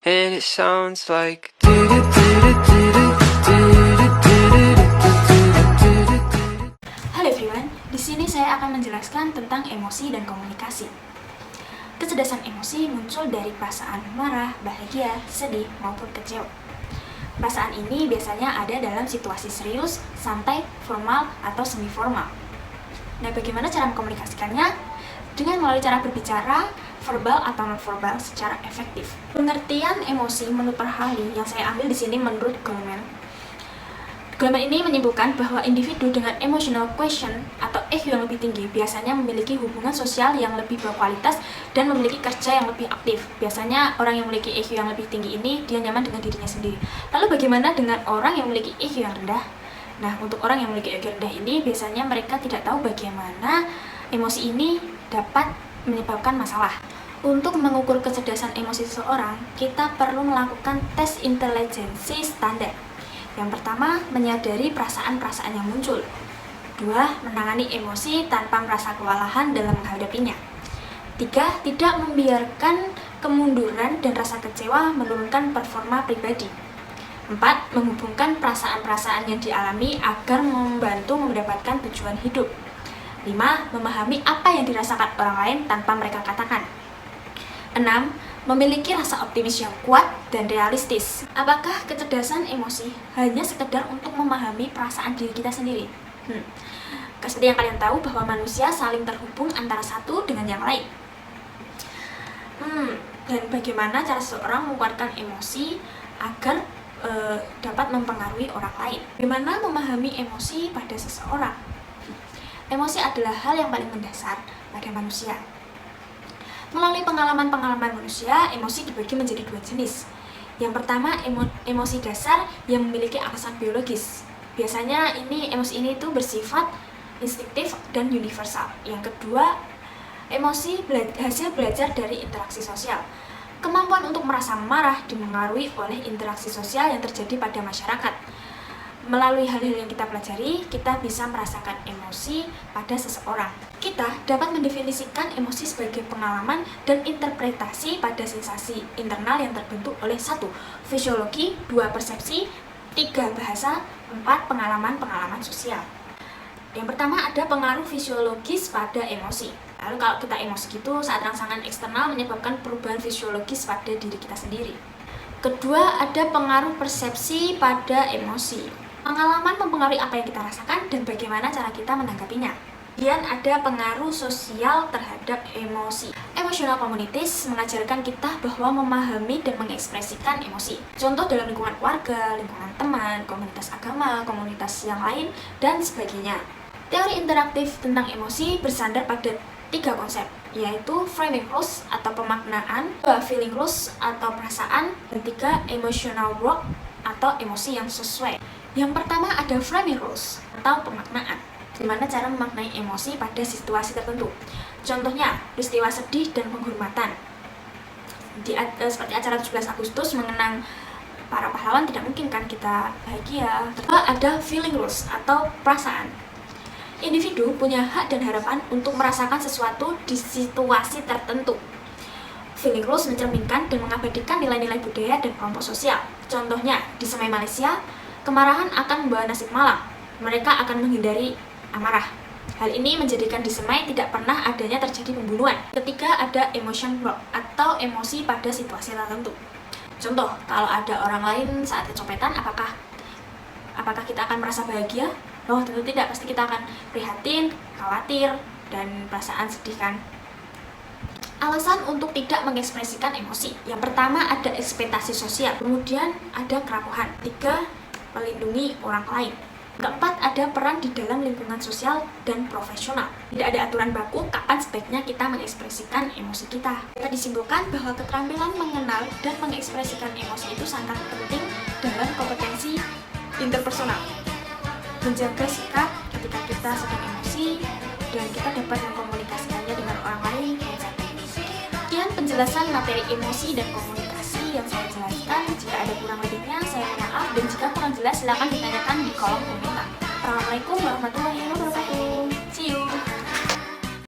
and it sounds like Halo everyone, di sini saya akan menjelaskan tentang emosi dan komunikasi. Kecerdasan emosi muncul dari perasaan marah, bahagia, sedih, maupun kecewa. Perasaan ini biasanya ada dalam situasi serius, santai, formal, atau semi formal. Nah, bagaimana cara mengkomunikasikannya? Dengan melalui cara berbicara, verbal atau non-verbal secara efektif. Pengertian emosi menurut Perhali yang saya ambil di sini menurut Goleman. Goleman ini menyimpulkan bahwa individu dengan emotional quotient atau EQ yang lebih tinggi biasanya memiliki hubungan sosial yang lebih berkualitas dan memiliki kerja yang lebih aktif. Biasanya orang yang memiliki EQ yang lebih tinggi ini dia nyaman dengan dirinya sendiri. Lalu bagaimana dengan orang yang memiliki EQ yang rendah? Nah, untuk orang yang memiliki EQ rendah ini biasanya mereka tidak tahu bagaimana emosi ini dapat menyebabkan masalah. Untuk mengukur kecerdasan emosi seseorang, kita perlu melakukan tes intelijensi standar. Yang pertama, menyadari perasaan-perasaan yang muncul. 2. Menangani emosi tanpa merasa kewalahan dalam menghadapinya. 3. Tidak membiarkan kemunduran dan rasa kecewa menurunkan performa pribadi. 4. Menghubungkan perasaan-perasaan yang dialami agar membantu mendapatkan tujuan hidup. 5. Memahami apa yang dirasakan orang lain tanpa mereka katakan. 6. Memiliki rasa optimis yang kuat dan realistis. Apakah kecerdasan emosi hanya sekedar untuk memahami perasaan diri kita sendiri? Seperti yang kalian tahu bahwa manusia saling terhubung antara satu dengan yang lain. Dan bagaimana cara seseorang mengeluarkan emosi agar dapat mempengaruhi orang lain? Bagaimana memahami emosi pada seseorang? Emosi adalah hal yang paling mendasar pada manusia. Melalui pengalaman-pengalaman manusia, emosi dibagi menjadi dua jenis. Yang pertama, emosi dasar yang memiliki alasan biologis. Biasanya emosi ini itu bersifat instiktif dan universal. Yang kedua, emosi hasil belajar dari interaksi sosial. Kemampuan untuk merasa marah dipengaruhi oleh interaksi sosial yang terjadi pada masyarakat. Melalui hal-hal yang kita pelajari, kita bisa merasakan emosi pada seseorang. Kita dapat mendefinisikan emosi sebagai pengalaman dan interpretasi pada sensasi internal yang terbentuk oleh 1. Fisiologi, 2. Persepsi, 3. Bahasa, 4. Pengalaman-pengalaman sosial. Yang pertama ada pengaruh fisiologis pada emosi. Lalu kalau kita emosi gitu, saat rangsangan eksternal menyebabkan perubahan fisiologis pada diri kita sendiri. Kedua, ada pengaruh persepsi pada emosi. Pengalaman mempengaruhi apa yang kita rasakan dan bagaimana cara kita menanggapinya. Kemudian ada pengaruh sosial terhadap emosi. Emotional communities mengajarkan kita bahwa memahami dan mengekspresikan emosi. Contoh dalam lingkungan keluarga, lingkungan teman, komunitas agama, komunitas yang lain, dan sebagainya. Teori interaktif tentang emosi bersandar pada 3 konsep, yaitu framing rules atau pemaknaan, 2. feeling rules atau perasaan, dan 3. emotional work atau emosi yang sesuai. Yang pertama ada framing rules atau pemaknaan. Gimana cara memaknai emosi pada situasi tertentu. Contohnya, peristiwa sedih dan penghormatan. Seperti acara 17 Agustus mengenang para pahlawan, tidak mungkin kan kita bahagia. Kedua ada feeling rules atau perasaan. Individu punya hak dan harapan untuk merasakan sesuatu di situasi tertentu. Feeling rules mencerminkan dan mengabadikan nilai-nilai budaya dan kelompok sosial. Contohnya, di Semai Malaysia, kemarahan akan membawa nasib malang. Mereka akan menghindari amarah. Hal ini menjadikan di Semai tidak pernah adanya terjadi pembunuhan. Ketiga, ada emotion block atau emosi pada situasi tertentu. Contoh, kalau ada orang lain saat kecopetan, apakah kita akan merasa bahagia? Oh, tentu tidak. Pasti kita akan prihatin, khawatir, dan perasaan sedih kan? Alasan untuk tidak mengekspresikan emosi. Yang pertama ada ekspektasi sosial. Kemudian ada kerapuhan. 3. Melindungi orang lain. Keempat, ada peran di dalam lingkungan sosial dan profesional. Tidak ada aturan baku kapan sebaiknya kita mengekspresikan emosi kita. Dapat disimpulkan bahwa keterampilan mengenal dan mengekspresikan emosi itu sangat penting dalam kompetensi interpersonal. Menjaga sikap ketika kita sedang emosi dan kita dapat mengkomunikasikannya dengan orang lain. Sekian penjelasan materi emosi dan komunikasi yang saya jelaskan. Jika ada kurang lebihnya, saya minta maaf, dan jika kurang jelas silakan ditanyakan di kolom komentar. Assalamualaikum warahmatullahi wabarakatuh.